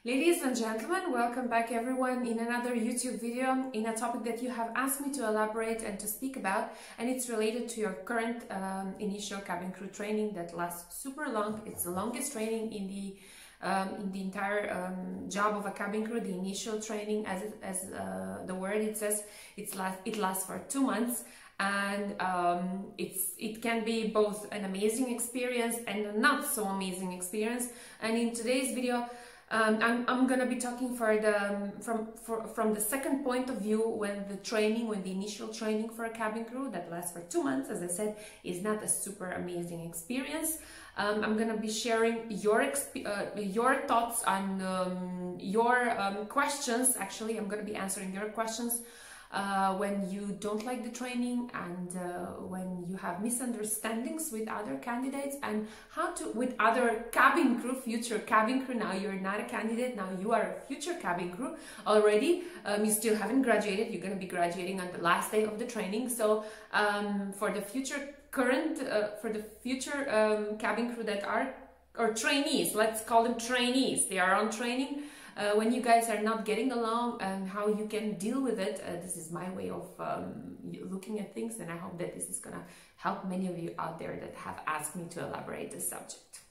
Ladies and gentlemen, welcome back everyone in another YouTube video in a topic that you have asked me to elaborate and to speak about, and it's related to your current initial cabin crew training that lasts super long. It's the longest training in the entire job of a cabin crew. The initial training, as the word it says, it lasts for 2 months. And it can be both an amazing experience and a not so amazing experience. And in today's video, I'm gonna be talking from the second point of view, when the initial training for a cabin crew that lasts for 2 months, as I said, is not a super amazing experience. I'm gonna be sharing your thoughts on your questions. Actually, I'm gonna be answering your questions when you don't like the training, and when you have misunderstandings with other candidates, and with other cabin crew, future cabin crew. Now you're not a candidate, now you are a future cabin crew already. You still haven't graduated, you're going to be graduating on the last day of the training. So for the future cabin crew that are, or trainees, let's call them trainees, they are on training. When you guys are not getting along and how you can deal with it, this is my way of looking at things, and I hope that this is gonna help many of you out there that have asked me to elaborate this subject.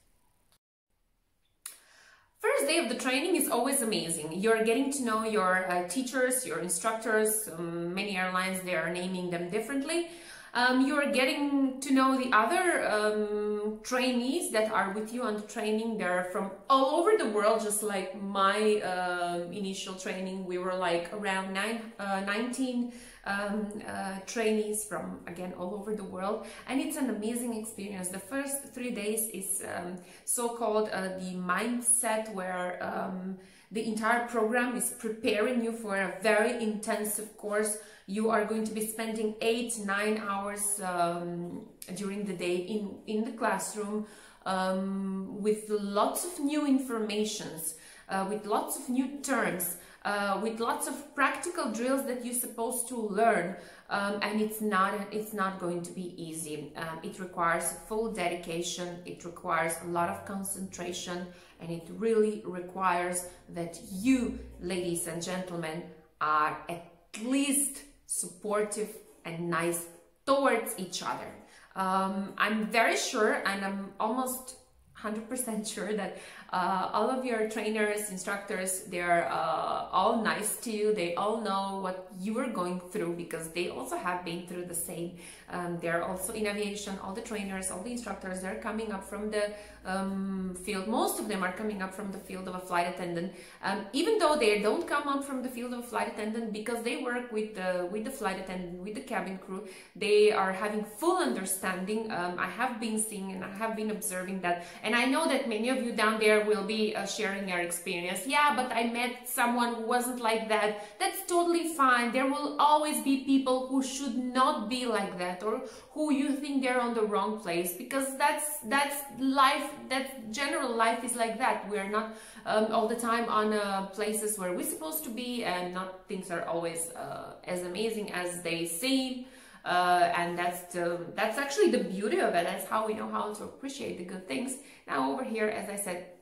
First day of the training is always amazing. You're getting to know your teachers, your instructors. Many airlines, they are naming them differently. You're getting to know the other trainees that are with you on the training. They're from all over the world, just like my initial training. We were like around 19 trainees from, again, all over the world, and it's an amazing experience. The first 3 days is so-called the mindset, where the entire program is preparing you for a very intensive course. You are going to be spending 8-9 hours during the day in the classroom, with lots of new informations, with lots of new terms, with lots of practical drills that you're supposed to learn, and it's not going to be easy. It requires full dedication, it requires a lot of concentration, and it really requires that you, ladies and gentlemen, are at least supportive and nice towards each other. I'm very sure, and I'm almost 100% sure that all of your trainers, instructors, they're all nice to you. They all know what you are going through, because they also have been through the same. They're also in aviation. All the trainers, all the instructors, they're coming up from the field. Most of them are coming up from the field of a flight attendant, even though they don't come up from the field of a flight attendant, because they work with the flight attendant, with the cabin crew. They are having full understanding. I have been seeing and I have been observing that, and I know that many of you down there will be sharing your experience. Yeah, but I met someone who wasn't like that. That's totally fine. There will always be people who should not be like that, or who you think they're on the wrong place, because that's life. That general life is like that. We're not all the time on places where we're supposed to be, and not things are always as amazing as they seem. And that's actually the beauty of it. That's how we know how to appreciate the good things. Now over here, as I said,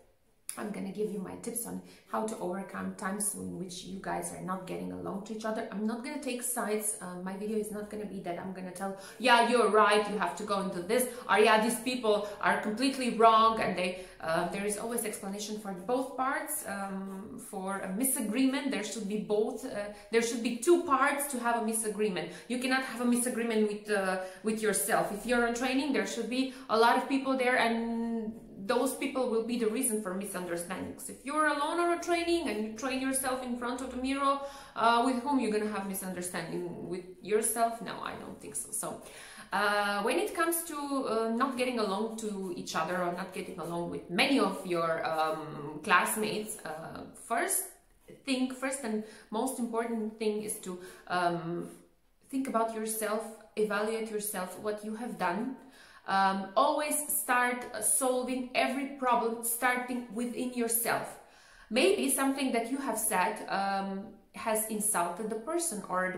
I'm gonna give you my tips on how to overcome times in which you guys are not getting along to each other. I'm not gonna take sides. My video is not gonna be that I'm gonna tell, yeah, you're right, you have to go into this, or yeah, these people are completely wrong, and there is always explanation for both parts. For a misagreement, there should be there should be two parts to have a misagreement. You cannot have a misagreement with yourself. If you're on training, there should be a lot of people there, and those people will be the reason for misunderstandings. If you're alone on a training and you train yourself in front of the mirror, with whom you're gonna have misunderstanding? With yourself? No, I don't think so. So when it comes to not getting along to each other, or not getting along with many of your classmates, first and most important thing is to think about yourself, evaluate yourself, what you have done. Always start solving every problem starting within yourself. Maybe something that you have said has insulted the person or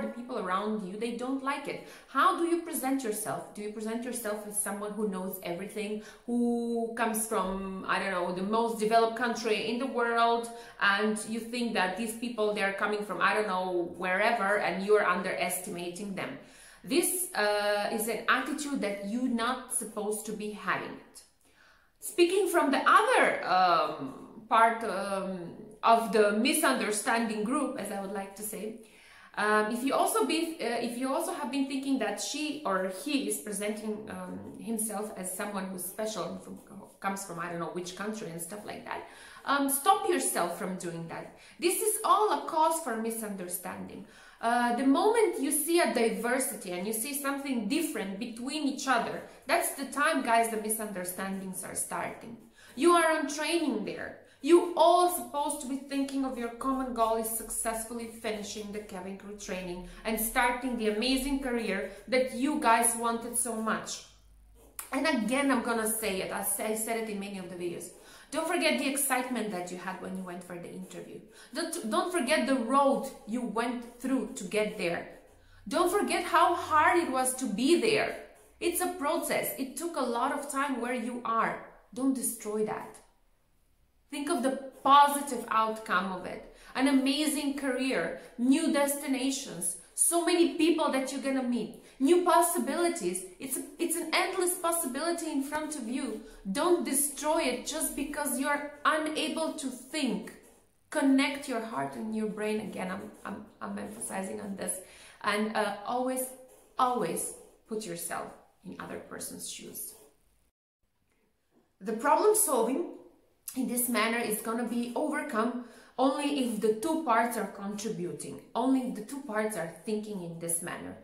the people around you, they don't like it. How do you present yourself? Do you present yourself as someone who knows everything, who comes from, I don't know, the most developed country in the world, and you think that these people, they're coming from, I don't know, wherever, and you're underestimating them? This is an attitude that you're not supposed to be having it. Speaking from the other part of the misunderstanding group, as I would like to say, if you also have been thinking that she or he is presenting himself as someone who's special, comes from I don't know which country and stuff like that, stop yourself from doing that. This is all a cause for misunderstanding. The moment you see a diversity and you see something different between each other, that's the time, guys, the misunderstandings are starting. You are on training there. You all supposed to be thinking of your common goal is successfully finishing the cabin crew training and starting the amazing career that you guys wanted so much. And again, I'm gonna say it, I said it in many of the videos. Don't forget the excitement that you had when you went for the interview. Don't forget the road you went through to get there. Don't forget how hard it was to be there. It's a process. It took a lot of time where you are. Don't destroy that. Think of the positive outcome of it. An amazing career, new destinations, so many people that you're gonna meet, new possibilities. It's an endless possibility in front of you. Don't destroy it just because you're unable to think. Connect your heart and your brain. Again, I'm emphasizing on this. And always put yourself in other person's shoes. The problem solving in this manner is going to be overcome only if the two parts are contributing, only if the two parts are thinking in this manner.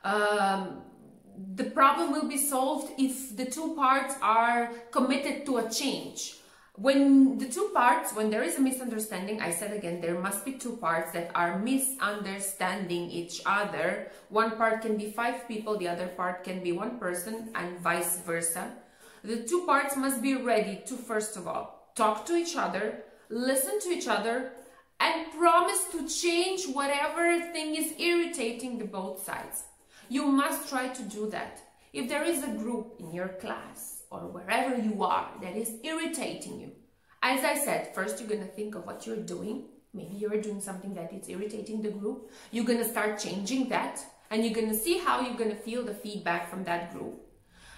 The problem will be solved if the two parts are committed to a change. When there is a misunderstanding, I said again, there must be two parts that are misunderstanding each other. One part can be 5 people, the other part can be 1 person, and vice versa. The two parts must be ready to, first of all, talk to each other, listen to each other, and promise to change whatever thing is irritating the both sides. You must try to do that. If there is a group in your class or wherever you are that is irritating you, as I said, first you're going to think of what you're doing. Maybe you're doing something that is irritating the group. You're going to start changing that, and you're going to see how you're going to feel the feedback from that group.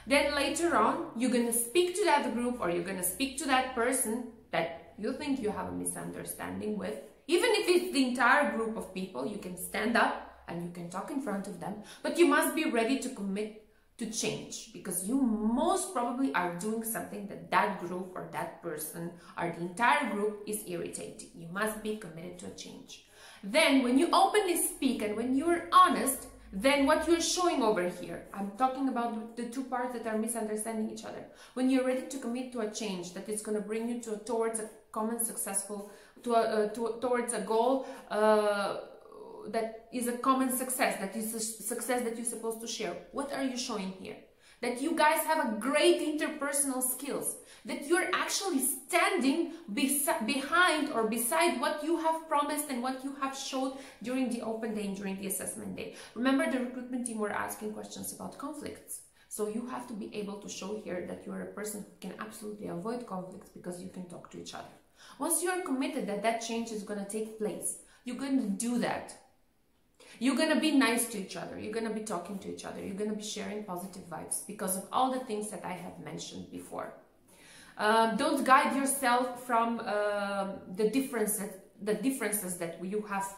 Then later on, you're going to speak to that group, or you're going to speak to that person that you think you have a misunderstanding with. Even if it's the entire group of people, you can stand up and you can talk in front of them, but you must be ready to commit to change, because you most probably are doing something that that group or that person or the entire group is irritating. You must be committed to a change. Then when you openly speak and when you're honest, then what you're showing over here, I'm talking about the two parts that are misunderstanding each other. When you're ready to commit to a change that is going to bring you towards a common successful, towards a goal that is a common success, that is a success that you're supposed to share. What are you showing here? That you guys have a great interpersonal skills, that you're actually standing behind or beside what you have promised and what you have showed during the open day and during the assessment day. Remember, the recruitment team were asking questions about conflicts. So you have to be able to show here that you are a person who can absolutely avoid conflicts because you can talk to each other. Once you are committed that that change is going to take place, you're going to do that. You're going to be nice to each other. You're going to be talking to each other. You're going to be sharing positive vibes because of all the things that I have mentioned before. Don't guide yourself from the differences that you have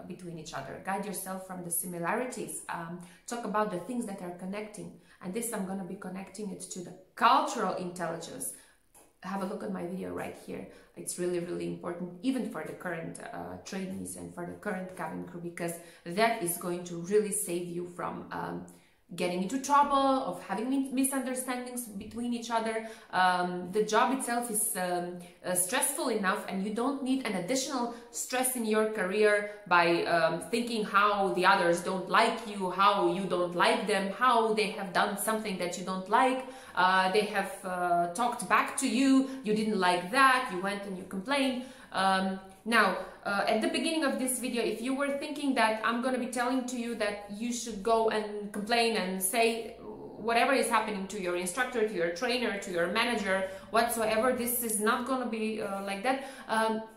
between each other. Guide yourself from the similarities. Talk about the things that are connecting. And this, I'm going to be connecting it to the cultural intelligence. Have a look at my video right here. It's really, really important, even for the current trainees and for the current cabin crew, because that is going to really save you from getting into trouble, of having misunderstandings between each other. The job itself is stressful enough, and you don't need an additional stress in your career by thinking how the others don't like you, how you don't like them, how they have done something that you don't like. They have talked back to you, you didn't like that, you went and you complained. Now, at the beginning of this video, if you were thinking that I'm going to be telling to you that you should go and complain and say whatever is happening to your instructor, to your trainer, to your manager, whatsoever, this is not going to be like that.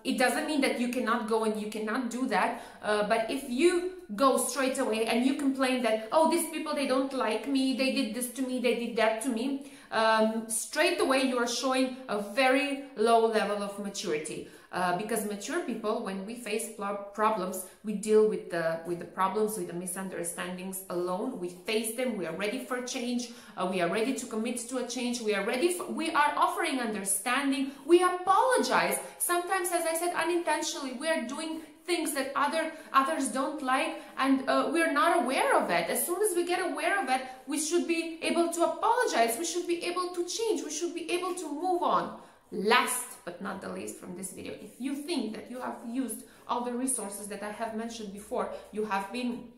It doesn't mean that you cannot go and you cannot do that. But if you go straight away and you complain that, oh, these people, they don't like me, they did this to me, they did that to me, straight away you are showing a very low level of maturity. Because mature people, when we face problems, we deal with the problems, with the misunderstandings alone. We face them. We are ready for change. We are ready to commit to a change. We are offering understanding. We apologize. Sometimes, as I said, unintentionally, we are doing things that others don't like, and we're not aware of it. As soon as we get aware of it, we should be able to apologize. We should be able to change. We should be able to move on. Last but not the least from this video, if you think that you have used all the resources that I have mentioned before, you have been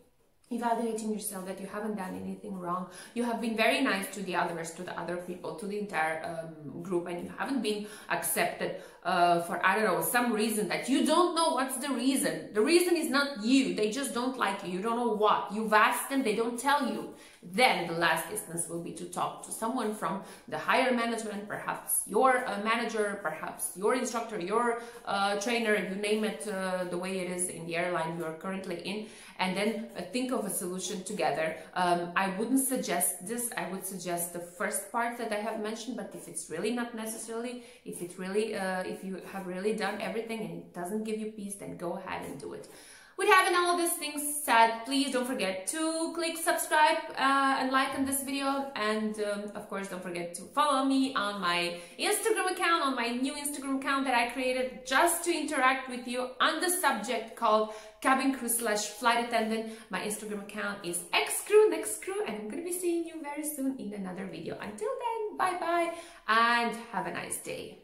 evaluating yourself, that you haven't done anything wrong, you have been very nice to the others, to the other people, to the entire group, and you haven't been accepted for, I don't know, some reason that you don't know what's the reason. The reason is not you, they just don't like you, you don't know what, you've asked them, they don't tell you. Then the last distance will be to talk to someone from the higher management, perhaps your manager, perhaps your instructor, your trainer, you name it, the way it is in the airline you are currently in, and then think of a solution together. I wouldn't suggest this. I would suggest the first part that I have mentioned, but if it's really not necessarily, if you have really done everything and it doesn't give you peace, then go ahead and do it. With having all of these things said, please don't forget to click subscribe and like on this video, and of course don't forget to follow me on my Instagram account, on my new Instagram account that I created just to interact with you on the subject called cabin crew / flight attendant. My Instagram account is xcrew, next crew, and I'm going to be seeing you very soon in another video. Until then, bye bye and have a nice day.